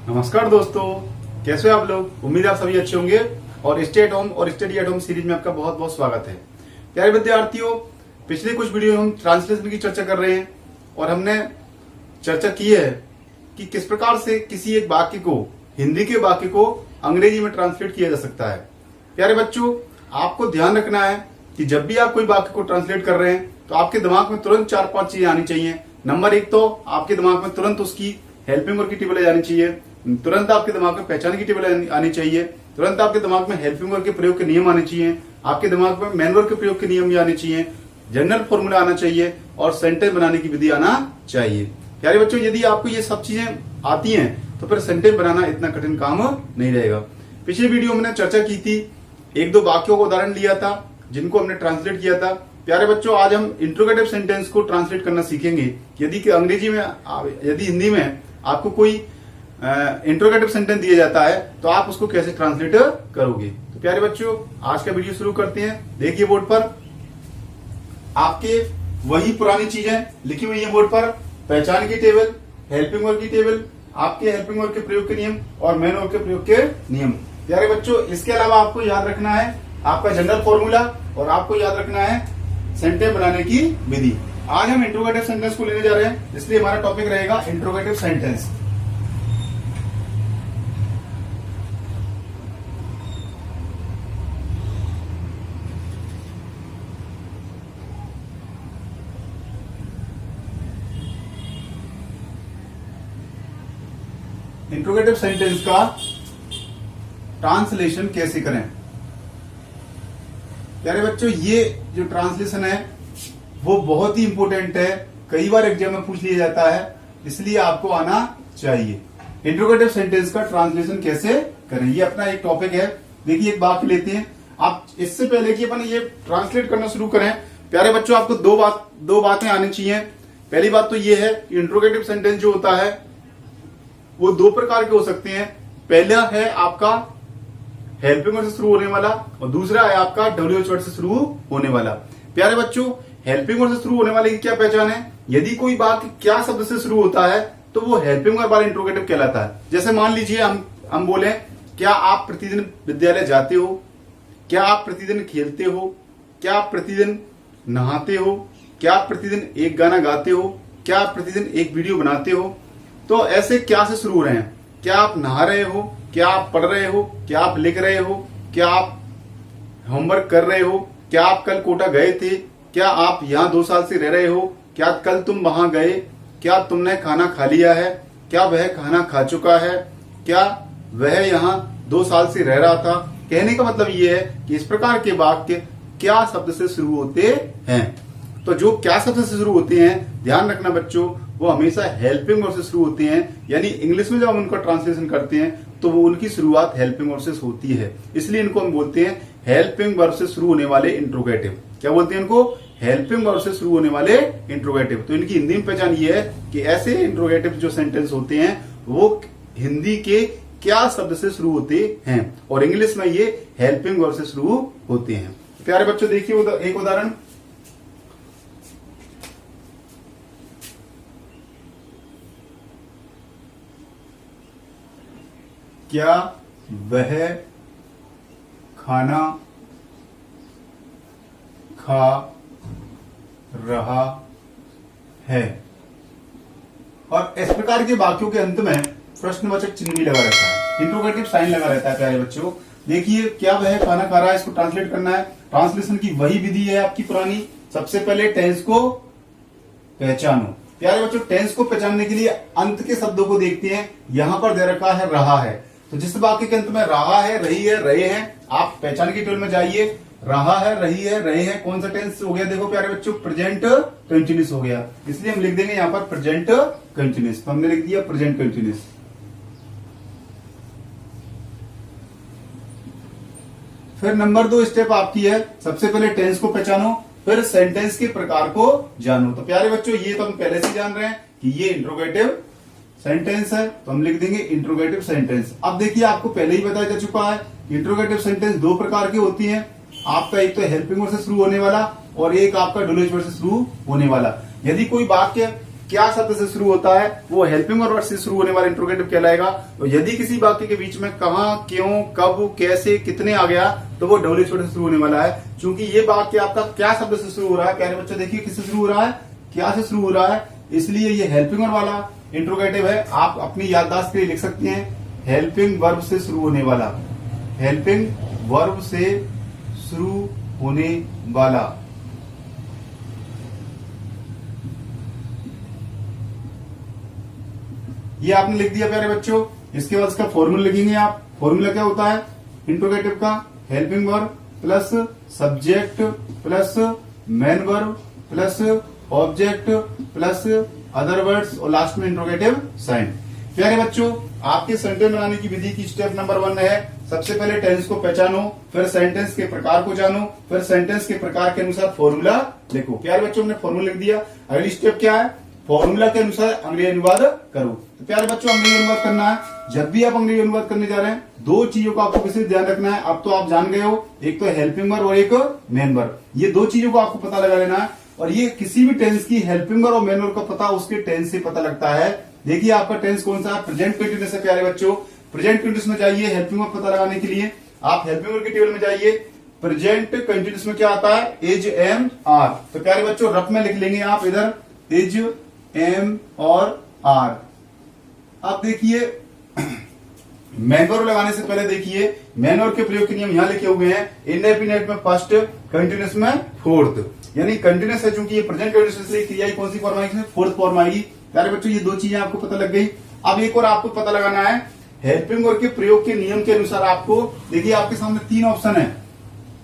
नमस्कार दोस्तों, कैसे हो आप लोग। उम्मीद है आप सभी अच्छे होंगे और स्टे एट होम और स्टडी एट होम सीरीज में आपका बहुत बहुत स्वागत है। प्यारे विद्यार्थियों, पिछले कुछ वीडियो में हम ट्रांसलेशन की चर्चा कर रहे हैं और हमने चर्चा की है कि किस प्रकार से किसी एक वाक्य को, हिंदी के वाक्य को अंग्रेजी में ट्रांसलेट किया जा सकता है। प्यारे बच्चों, आपको ध्यान रखना है कि जब भी आप कोई वाक्य को ट्रांसलेट कर रहे हैं तो आपके दिमाग में तुरंत 4-5 चीजें आनी चाहिए। नंबर 1 तो आपके दिमाग में तुरंत उसकी हेल्पिंग वर्ब की टेबल आनी चाहिए, तुरंत आपके दिमाग में पहचान की टेबल आनी चाहिए, तुरंत आपके दिमाग में हेल्पिंग वर्ब के प्रयोग के नियम आने चाहिए, आपके दिमाग में मेन वर्ब के प्रयोग के नियम भी आने चाहिए, जनरल फॉर्मूला आना चाहिए और सेंटेंस बनाने की विधि आना चाहिए। प्यारे बच्चों, यदि आपको ये सब चीजें आती हैं तो फिर सेंटेंस बनाना इतना कठिन काम नहीं रहेगा। पिछले वीडियो में चर्चा की थी, 1-2 वाक्यों का उदाहरण लिया था जिनको हमने ट्रांसलेट किया था। प्यारे बच्चों, आज हम इंट्रोगेटिव सेंटेंस को ट्रांसलेट करना सीखेंगे। यदि अंग्रेजी में, यदि हिंदी में आपको कोई इंट्रोगेटिव सेंटेंस दिया जाता है तो आप उसको कैसे ट्रांसलेट करोगे। तो प्यारे बच्चों, आज का वीडियो शुरू करते हैं। देखिए बोर्ड पर आपके वही पुरानी चीजें लिखी हुई है बोर्ड पर, पहचान की टेबल, हेल्पिंग वर्ब की टेबल, आपके हेल्पिंग वर्ब के प्रयोग के नियम और मेन वर्ब के प्रयोग के नियम। प्यारे बच्चों, इसके अलावा आपको याद रखना है आपका जनरल फॉर्मूला और आपको याद रखना है सेंटेंस बनाने की विधि। आज हम इंट्रोगेटिव सेंटेंस को लेने जा रहे हैं, इसलिए हमारा टॉपिक रहेगा इंट्रोगेटिव सेंटेंस। इंट्रोगेटिव सेंटेंस का ट्रांसलेशन कैसे करें। प्यारे बच्चों, ये जो ट्रांसलेशन है वो बहुत ही इंपॉर्टेंट है, कई बार एग्जाम में पूछ लिया जाता है, इसलिए आपको आना चाहिए। इंट्रोगेटिव सेंटेंस का ट्रांसलेशन कैसे करें, ये अपना एक टॉपिक है। देखिए, एक वाक्य लेते हैं। आप इससे पहले कि अपन ये ट्रांसलेट करना शुरू करें, प्यारे बच्चों, आपको दो बातें आनी चाहिए। पहली बात तो ये है कि इंट्रोगेटिव सेंटेंस जो होता है वो 2 प्रकार के हो सकते हैं। पहला है आपका हेल्पिंग वर्ब से शुरू होने वाला और दूसरा है आपका WH वर्ड से शुरू होने वाला। प्यारे बच्चों, हेल्पिंग वर्ब से शुरू होने वाले की क्या पहचान है। यदि कोई वाक्य क्या शब्द से शुरू होता है तो वो हेल्पिंग वर्ब वाला इंट्रोगेटिव कहलाता है। जैसे मान लीजिए हम बोले, क्या आप प्रतिदिन विद्यालय जाते हो, क्या आप प्रतिदिन खेलते हो, क्या आप प्रतिदिन नहाते हो, क्या आप प्रतिदिन एक गाना गाते हो, क्या आप प्रतिदिन एक वीडियो बनाते हो। तो ऐसे क्या से शुरू हो रहे हैं। क्या आप नहा रहे हो, क्या आप पढ़ रहे हो, क्या आप लिख रहे हो, क्या आप होमवर्क कर रहे हो, क्या आप कल कोटा गए थे, क्या आप यहाँ 2 साल से रह रहे हो, क्या कल तुम वहां गए, क्या तुमने खाना खा लिया है, क्या वह खाना खा चुका है, क्या वह यहाँ 2 साल से रह रहा था। कहने का मतलब ये है कि इस प्रकार के वाक्य क्या शब्द से शुरू होते हैं। तो जो क्या शब्द से शुरू होते हैं, ध्यान रखना बच्चों, वो हमेशा हेल्पिंग वर्ब से शुरू होते हैं। यानी इंग्लिश में जब हम उनका ट्रांसलेशन करते हैं तो वो उनकी शुरुआत हेल्पिंग वर्ब से होती है, इसलिए इनको हम बोलते हैं हेल्पिंग वर्ब से शुरू होने वाले इंट्रोगेटिव। क्या बोलते हैं इनको? हेल्पिंग वर्ब से शुरू होने वाले इंट्रोगेटिव। तो इनकी हिंदी में पहचान ये है कि ऐसे इंट्रोगेटिव जो सेंटेंस होते हैं वो हिंदी के क्या शब्द से शुरू होते हैं और इंग्लिश में ये हेल्पिंग वर्ब से शुरू होते हैं। प्यारे बच्चों, देखिए एक उदाहरण। क्या वह खाना खा रहा है। और इस प्रकार के वाक्यों के अंत में प्रश्नवाचक चिन्ह भी लगा रहता है, इंट्रोगेटिव साइन लगा रहता है। प्यारे बच्चों, देखिए, क्या वह खाना खा रहा है, इसको ट्रांसलेट करना है। ट्रांसलेशन की वही विधि है आपकी पुरानी। सबसे पहले टेंस को पहचानो। प्यारे बच्चों, टेंस को पहचानने के लिए अंत के शब्दों को देखते हैं। यहां पर दे रखा है रहा है, तो जिस वाक्य के अंत में रहा है, रही है, रहे हैं, आप पहचान की टेबल में जाइए। रहा है, रही है, रहे हैं, कौन सा टेंस हो गया? देखो प्यारे बच्चों, प्रेजेंट कंटिन्यूस हो गया, इसलिए हम लिख देंगे यहां पर प्रेजेंट कंटिन्यूस। तो हमने लिख दिया प्रेजेंट कंटिन्यूस। फिर नंबर 2 स्टेप आपकी है, सबसे पहले टेंस को पहचानो, फिर सेंटेंस के प्रकार को जानो। तो प्यारे बच्चों, ये तो हम पहले से जान रहे हैं कि ये इंट्रोगेटिव सेंटेंस है, तो हम लिख देंगे इंट्रोगेटिव सेंटेंस। अब देखिए, आपको पहले ही बताया जा चुका है, इंट्रोगेटिव सेंटेंस 2 प्रकार की होती हैं। आपका एक तो हेल्पिंग वर्ब से शुरू होने वाला और एक आपका WH वर्ड से शुरू होने वाला। यदि कोई वाक्य क्या शब्द से शुरू होता है वो हेल्पिंग वर्ब से शुरू होने वाला इंट्रोगेटिव कहलाएगा। तो यदि किसी वाक्य के बीच में कहां, क्यों, कब, कैसे, कितने आ गया तो वो WH वर्ड से शुरू होने वाला है। क्योंकि ये वाक्य आपका क्या शब्द से शुरू हो रहा है, प्यारे बच्चों देखिए किससे शुरू हो रहा है, क्या से शुरू हो रहा है, इसलिए ये हेल्पिंग वर्ब वाला इंट्रोगेटिव है। आप अपनी याददाश्त के लिए लिख सकते हैं हेल्पिंग वर्ब से शुरू होने वाला, हेल्पिंग वर्ब से शुरू होने वाला। ये आपने लिख दिया प्यारे बच्चों। इसके बाद इसका फॉर्मूला लिखेंगे आप। फॉर्मूला क्या होता है इंट्रोगेटिव का, helping verb plus subject plus main verb plus object plus other words और लास्ट में इंट्रोगेटिव साइन। प्यारे बच्चों आपके सेंटेंस बनाने की विधि की स्टेप नंबर 1 है सबसे पहले टेंस को पहचानो, फिर सेंटेंस के प्रकार को जानो, फिर सेंटेंस के प्रकार के अनुसार फॉर्मूला लिखो। प्यारे बच्चों हमने फॉर्मूला लिख दिया। अगली स्टेप क्या है, फॉर्मूला के अनुसार अंग्रेजी अनुवाद करो। तो प्यारे बच्चों अंग्रेजी अनुवाद करना है। जब भी आप अंग्रेजी अनुवाद करने जा रहे हैं दो चीजों को आपको विशेष ध्यान रखना है। अब तो आप जान गए हो, एक तो हेल्पिंग वर्ब और एक मेन वर्ब। ये दो चीजों को आपको पता लगा लेना है। और ये किसी भी टेंस की हेल्पिंग वर्ब और मेन वर्ब का पता उसके टेंस से पता लगता है। देखिए आपका टेंस कौन सा है, प्रेजेंट कंटिन्यूअस है। प्यारे बच्चों प्रेजेंट कंटिन्यूअस में जाइए हेल्पिंग वर्ब पता लगाने के लिए। आप हेल्पिंग वर्ब की टेबल में जाइए। प्रेजेंट कंटिन्यूअस में क्या आता है, इज, एम, आर। तो प्यारे बच्चों रफ में लिख लेंगे आप इधर इज, एम और आर। अब देखिए मेन वर्ब लगाने से पहले देखिए मेन वर्ब के प्रयोग के नियम यहां लिखे हुए हैं। इंडेफिनिट में फर्स्ट, कंटिन्यूअस में फोर्थ। यानी कंटिन्यूअस है चूंकि ये प्रेजेंट कंटिन्यूअस इसलिए क्रिया की कौन सी फॉर्म आएगी, फोर्थ फॉर्म आएगी। प्यारे बच्चों ये दो चीजें आपको पता लग गई। अब एक और आपको पता लगाना है हेल्पिंग वर्ब के प्रयोग के नियम के अनुसार। आपको देखिए आपके सामने 3 ऑप्शन है।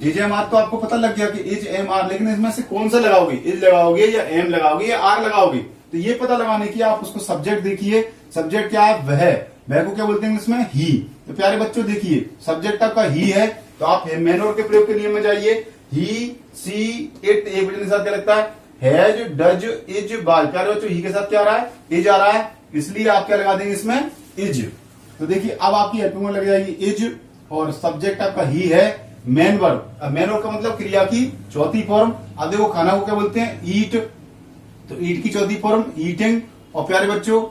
इज, एम, आर तो आपको पता लग गया कि इज, एम, आर, लेकिन इसमें से कौन सा लगाओगे, इज लगाओगे या एम लगाओगे या आर लगाओगे। तो ये पता लगाने की आप उसको सब्जेक्ट देखिए। सब्जेक्ट क्या है, वह को क्या बोलते हैं इसमें, ही। तो प्यारे बच्चों देखिए सब्जेक्ट आपका ही है तो आप मेन वर्ब के प्रयोग के नियम में जाइए। ही, सी, इट, एक वजह के साथ क्या लगता है, हैज, डज, इज, बाज। प्यारे बच्चों ही के साथ क्या आ रहा है, इज आ रहा है, इसलिए आप क्या लगा देंगे इसमें, इज। तो देखिए अब आपकी हेल्पिंग वर्ब लग जाएगी इज और सब्जेक्ट आपका ही है। मेन वर्ब, अब मेन वर्ब का मतलब क्रिया की चौथी फॉर्म। अब देखो खाना को क्या बोलते हैं, ईट। तो ईट की चौथी फॉर्म ईटिंग। और प्यारे बच्चों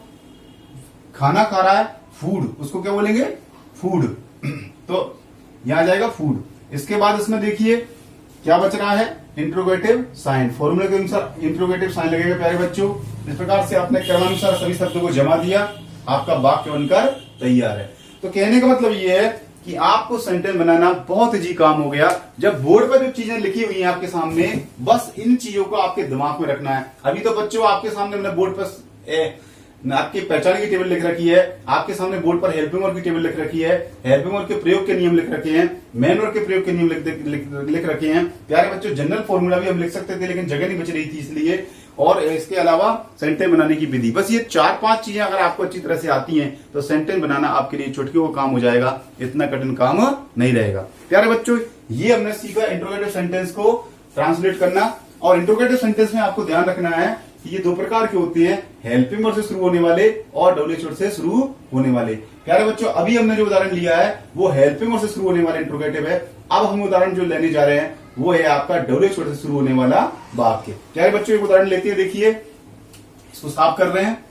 खाना खा रहा है, फूड, उसको क्या बोलेंगे, फूड। तो यहां जाएगा फूड। इसके बाद इसमें देखिए क्या बच रहा है, इंट्रोगेटिव साइन। फॉर्मूले के अनुसार इंट्रोगेटिव साइन लगेगा। प्यारे बच्चों इस प्रकार से आपने क्रमानुसार सभी शब्दों को जमा दिया, आपका वाक्य बनकर तैयार है। तो कहने का मतलब ये है कि आपको सेंटेंस बनाना बहुत इजी काम हो गया। जब बोर्ड पर जो चीजें लिखी हुई हैं आपके सामने, बस इन चीजों को आपके दिमाग में रखना है। अभी तो बच्चों आपके सामने हमने बोर्ड पर आपकी पहचान की टेबल लिख रखी है, आपके सामने बोर्ड पर हेल्पिंग वर्ब की टेबल लिख रखी है, हेल्पिंग वर्ब के प्रयोग के नियम लिख रखे हैं, मेन वर्ब के प्रयोग के नियम लिख रखे हैं। प्यारे बच्चों जनरल फॉर्मूला भी हम लिख सकते थे लेकिन जगह नहीं बच रही थी इसलिए, और इसके अलावा सेंटेंस बनाने की विधि। बस ये 4-5 चीजें अगर आपको अच्छी तरह से आती हैं तो सेंटेंस बनाना आपके लिए चुटकियों का काम हो जाएगा, इतना कठिन काम नहीं रहेगा। प्यारे बच्चों ये हमने सीखा इंट्रोगेटिव सेंटेंस को ट्रांसलेट करना। और इंट्रोगेटिव सेंटेंस में आपको ध्यान रखना है कि ये 2 प्रकार के होते हैं, हेल्पिंग वर्ब से शुरू होने वाले और WH वर्ड से शुरू होने वाले। प्यारे बच्चों अभी हमने जो उदाहरण लिया है वो हेल्पिंग वर्ब से शुरू होने वाला इंट्रोगेटिव है। अब हम उदाहरण जो लेने जा रहे हैं वो है आपका WH वर्ड से शुरू होने वाला वाक्य। प्यारे बच्चों एक उदाहरण लेते हैं, देखिए इसको साफ कर रहे हैं।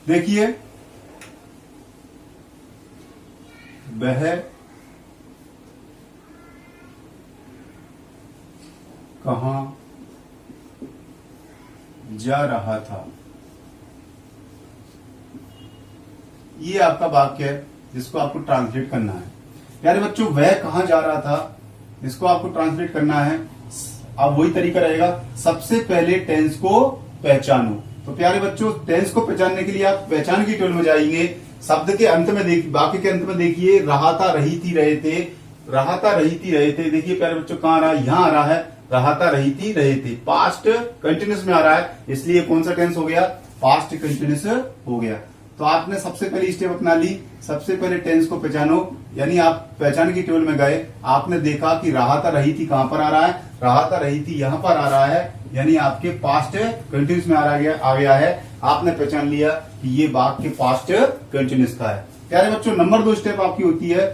देखिए वह कहां जा रहा था। ये आपका वाक्य है जिसको आपको ट्रांसलेट करना है। प्यारे बच्चों वह कहां जा रहा था इसको आपको ट्रांसलेट करना है। अब वही तरीका रहेगा, सबसे पहले टेंस को पहचानो। तो प्यारे बच्चों टेंस को पहचानने के लिए आप पहचान की टेबल में जाएंगे। शब्द के अंत में देखिए, वाक्य के अंत में देखिए रहा था, रही थी, रहे थे, रहा था, रही थी, रहे थे। देखिए प्यारे बच्चों कहां आ रहा है, यहां आ रहा है, रहा था, रही थी, रहे थे। पास्ट कंटिन्यूस में आ रहा है इसलिए कौन सा टेंस हो गया, पास्ट कंटिन्यूस हो गया। तो आपने सबसे पहली स्टेप अपना ली, सबसे पहले टेंस को पहचानो। यानी आप पहचान की टेबल में गए, आपने देखा कि रहा था, रही थी कहां पर आ रहा है, रहा था, रही थी यहां पर आ रहा है, यानी आपके पास्ट कंटिन्यूस में आ गया है। आपने पहचान लिया कि ये वाक्य के पास्ट कंटिन्यूस का है। प्यारे बच्चों नंबर 2 स्टेप आपकी होती है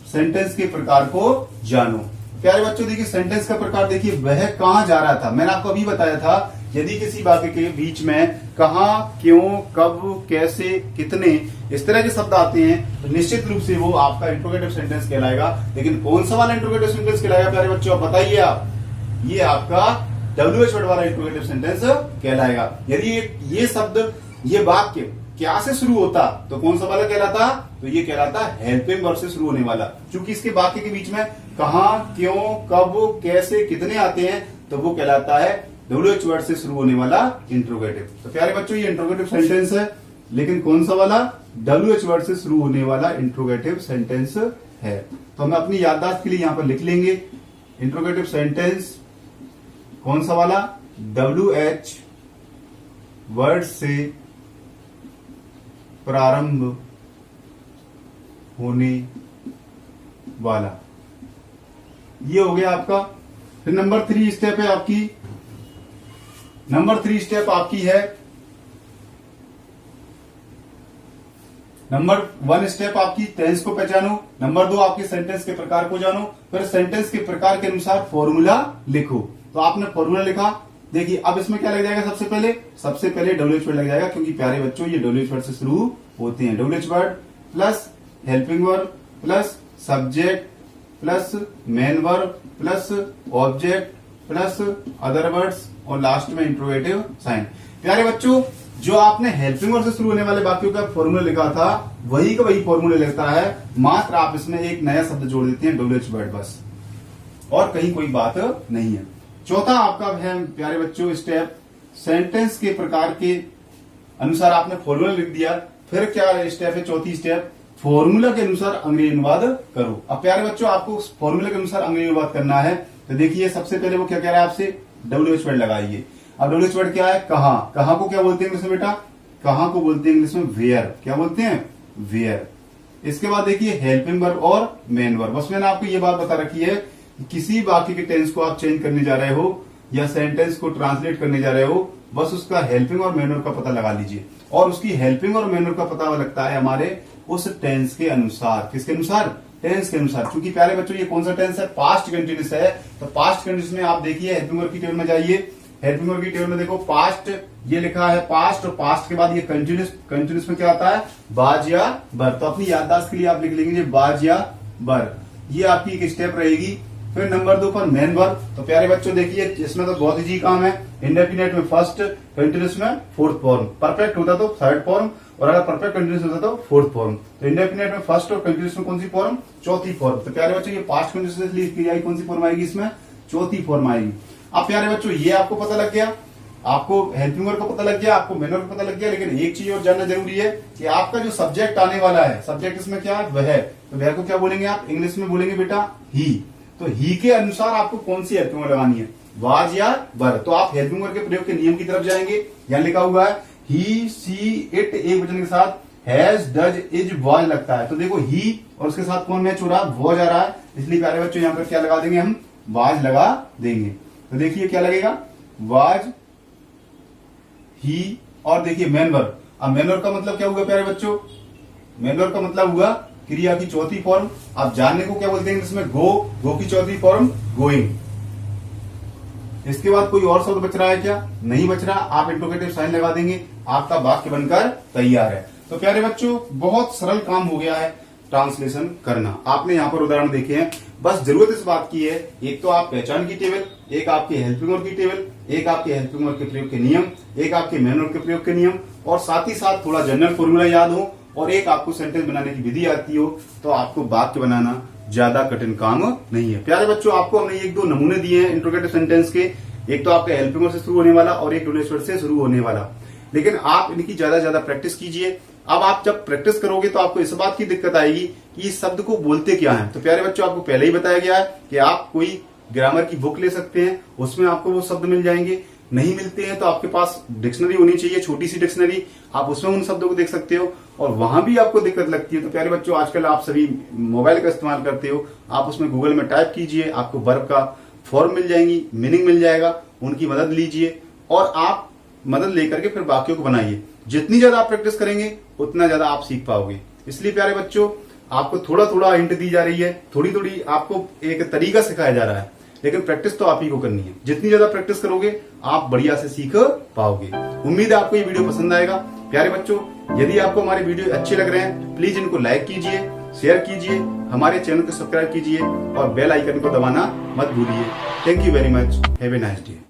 सेंटेंस के प्रकार को जानो। प्यारे बच्चों देखिए सेंटेंस का प्रकार देखिए वह कहां जा रहा था, मैंने आपको अभी बताया था यदि किसी वाक्य के बीच में कहां, क्यों, कब, कैसे, कितने इस तरह के शब्द आते हैं तो निश्चित रूप से वो आपका इंट्रोगेटिव सेंटेंस कहलाएगा। लेकिन कौन सा वाला इंट्रोगेटिव सेंटेंस कहलाएगा प्यारे बच्चों आप बताइए आप, ये आपका WH वर्ड वाला इंट्रोगेटिव सेंटेंस कहलाएगा। यदि ये शब्द ये वाक्य क्या से शुरू होता तो कौन सा वाला कहलाता, तो ये कहलाता हेल्पिंग वर्ब से शुरू होने वाला। क्योंकि इसके वाक्य के बीच में कहां, क्यों, कब, कैसे, कितने आते हैं तो वो कहलाता है WH वर्ड से शुरू होने वाला इंट्रोगेटिव। तो प्यारे बच्चों ये इंट्रोगेटिव सेंटेंस है, लेकिन कौन सा वाला, WH वर्ड से शुरू होने वाला इंट्रोगेटिव सेंटेंस है। तो हम अपनी याददाश्त के लिए यहां पर लिख लेंगे इंट्रोगेटिव सेंटेंस कौन सा वाला, WH वर्ड से प्रारंभ होने वाला। ये हो गया आपका। फिर नंबर 3 स्टेप है आपकी, नंबर 3 स्टेप आपकी है, नंबर 1 स्टेप आपकी टेंस को पहचानो, नंबर 2 आपके सेंटेंस के प्रकार को जानो, फिर सेंटेंस के प्रकार के अनुसार फॉर्मूला लिखो। तो आपने फॉर्मूला लिखा, देखिए अब इसमें क्या लग जाएगा, सबसे पहले WH वर्ड लग जाएगा, क्योंकि प्यारे बच्चों ये WH वर्ड से शुरू होते हैं। WH word plus helping verb plus subject plus main verb plus object plus other words और लास्ट में इंट्रोगेटिव साइन। प्यारे बच्चों जो आपने हेल्पिंग वर्ड से शुरू होने वाले वाक्यों का फॉर्मूला लिखा था वही का वही फॉर्मूला लगता है, मात्र आप इसमें एक नया शब्द जोड़ देते हैं WH वर्ड बस, और कहीं कोई बात नहीं है। चौथा आपका है प्यारे बच्चों स्टेप, सेंटेंस के प्रकार के अनुसार आपने फॉर्मूला लिख दिया। फिर क्या स्टेप है, चौथी स्टेप, फॉर्मूला के अनुसार अंग्रेजी अनुवाद करो। अब प्यारे बच्चों आपको फॉर्मूला के अनुसार अंग्रेजी अनुवाद करना है, तो देखिए सबसे पहले वो क्या कह रहा है आपसे, WH वर्ड लगाइए। अब WH वर्ड क्या है, कहां, कहां को क्या बोलते हैं इंग्लिश में बेटा, कहां को बोलते हैं इंग्लिश में वेयर, क्या बोलते हैं वेयर। इसके बाद देखिए हेल्पिंग वर्ब और मेन वर्ब। बस मैंने आपको ये बात बता रखी है किसी वाक्य के टेंस को आप चेंज करने जा रहे हो या सेंटेंस को ट्रांसलेट करने जा रहे हो, बस उसका हेल्पिंग और मेन वर्ब का पता लगा लीजिए। और उसकी हेल्पिंग और मेन वर्ब का पता लगता है हमारे उस टेंस के अनुसार। किसके अनुसार, टेंस के अनुसार। क्योंकि प्यारे बच्चों ये कौन सा टेंस है, पास्ट कंटिन्यूस है, तो पास्ट कंटिन्यूस में आप देखिए हेल्पिंग वर्ब की टेबल में जाइए, हेल्पिंग वर्ब की टेबल में देखो पास्ट ये लिखा है पास्ट, और पास्ट के बाद ये कंटिन्यूस, कंटिन्यूस में क्या आता है बाज या बर। तो अपनी याददाश्त के लिए आप लिख लेंगे बाज या बर, ये आपकी एक स्टेप रहेगी। फिर नंबर 2 पर मेन वर्ब। तो प्यारे बच्चों देखिए इसमें तो बहुत इजी काम है, इंडेफिनिट में फर्स्ट, कंटिन्यूस में फोर्थ फॉर्म, परफेक्ट होता तो थर्ड फॉर्म, और अगर परफेक्ट कंटिन्यूस होता तो फोर्थ फॉर्म। तो इंडेफिनिट में फर्स्ट और कंटिन्यूस में कौन सी फॉर्म, चौथी फॉर्म। तो प्यारे बच्चों ये पास्ट कंटिन्यूस इसलिए की जाएगी, कौन सी फॉर्म आएगी इसमें, चौथी फॉर्म आएगी। अब प्यारे बच्चों ये आपको पता लग गया, आपको हेल्पिंग वर्ब का पता लग गया, आपको मेन वर्ब का पता लग गया, लेकिन एक चीज और जानना जरूरी है कि आपका जो सब्जेक्ट आने वाला है, सब्जेक्ट इसमें क्या है वह, तो वह को क्या बोलेंगे आप, इंग्लिश में बोलेंगे बेटा ही। तो ही के अनुसार आपको कौन सी हेल्पिंग वर्ब लगानी है, वाज या वर। तो आप हेल्पिंग वर्ब के प्रयोग के नियम की तरफ जाएंगे, यहां लिखा हुआ है ही, सी, इट एक वचन के साथ हैज, डज, इज, वाज लगता है। तो देखो ही और उसके साथ कौन मैच हो रहा है, वॉज आ रहा है, इसलिए प्यारे बच्चों यहां पर क्या लगा देंगे हम, वाज लगा देंगे। तो देखिए क्या लगेगा, वाज, ही, और देखिए मेन वर्ब। अब मेन वर्ब का मतलब क्या हुआ प्यारे बच्चों, मेन वर्ब का मतलब हुआ क्रिया की चौथी फॉर्म। आप जानने को क्या बोलते हैं इसमें, गो, गो की चौथी फॉर्म गोइंग। इसके बाद कोई और शब्द बच रहा है क्या, नहीं बच रहा, आप इंट्रोगेटिव साइन लगा देंगे, आपका वाक्य बनकर तैयार है। तो प्यारे बच्चों बहुत सरल काम हो गया है ट्रांसलेशन करना। आपने यहाँ पर उदाहरण देखे हैं, बस जरूरत इस बात की है, एक तो आप पहचान की टेबल, एक आपकी हेल्पिंग वर्ब की टेबल, एक आपके हेल्पिंग वर्ब के प्रयोग के नियम, एक आपके मेन वर्ब के प्रयोग के नियम, और साथ ही साथ थोड़ा जनरल फॉर्मूला याद हो, और एक आपको सेंटेंस बनाने की विधि आती हो, तो आपको वाक्य बनाना ज्यादा कठिन काम नहीं है। प्यारे बच्चों आपको हमने 1-2 नमूने दिए हैं इंट्रोगेटिव सेंटेंस के, एक तो आपका हेल्पिंग वर्ब से शुरू होने वाला और एक WH वर्ड से शुरू होने वाला, लेकिन आप इनकी ज्यादा प्रैक्टिस कीजिए। अब आप जब प्रैक्टिस करोगे तो आपको इस बात की दिक्कत आएगी कि इस शब्द को बोलते क्या है। तो प्यारे बच्चों आपको पहले ही बताया गया है कि आप कोई ग्रामर की बुक ले सकते हैं, उसमें आपको वो शब्द मिल जाएंगे। नहीं मिलते हैं तो आपके पास डिक्शनरी होनी चाहिए, छोटी सी डिक्शनरी, आप उसमें उन शब्दों को देख सकते हो। और वहां भी आपको दिक्कत लगती है तो प्यारे बच्चों आजकल आप सभी मोबाइल का इस्तेमाल करते हो, आप उसमें गूगल में टाइप कीजिए, आपको वर्ब का फॉर्म मिल जाएंगी, मीनिंग मिल जाएगा, उनकी मदद लीजिए और आप मदद लेकर के फिर वाक्यों को बनाइए। जितनी ज्यादा आप प्रैक्टिस करेंगे उतना ज्यादा आप सीख पाओगे। इसलिए प्यारे बच्चों, आपको थोड़ा थोड़ा हिंट दी जा रही है, थोड़ी थोड़ी आपको एक तरीका सिखाया जा रहा है, लेकिन प्रैक्टिस तो आप ही को करनी है। जितनी ज्यादा प्रैक्टिस करोगे आप बढ़िया से सीख पाओगे। उम्मीद है आपको ये वीडियो पसंद आएगा। प्यारे बच्चों, यदि आपको हमारे वीडियो अच्छे लग रहे हैं, प्लीज इनको लाइक कीजिए, शेयर कीजिए, हमारे चैनल को सब्सक्राइब कीजिए और बेल आइकन को दबाना मत भूलिए। Thank you very much. Have a nice day.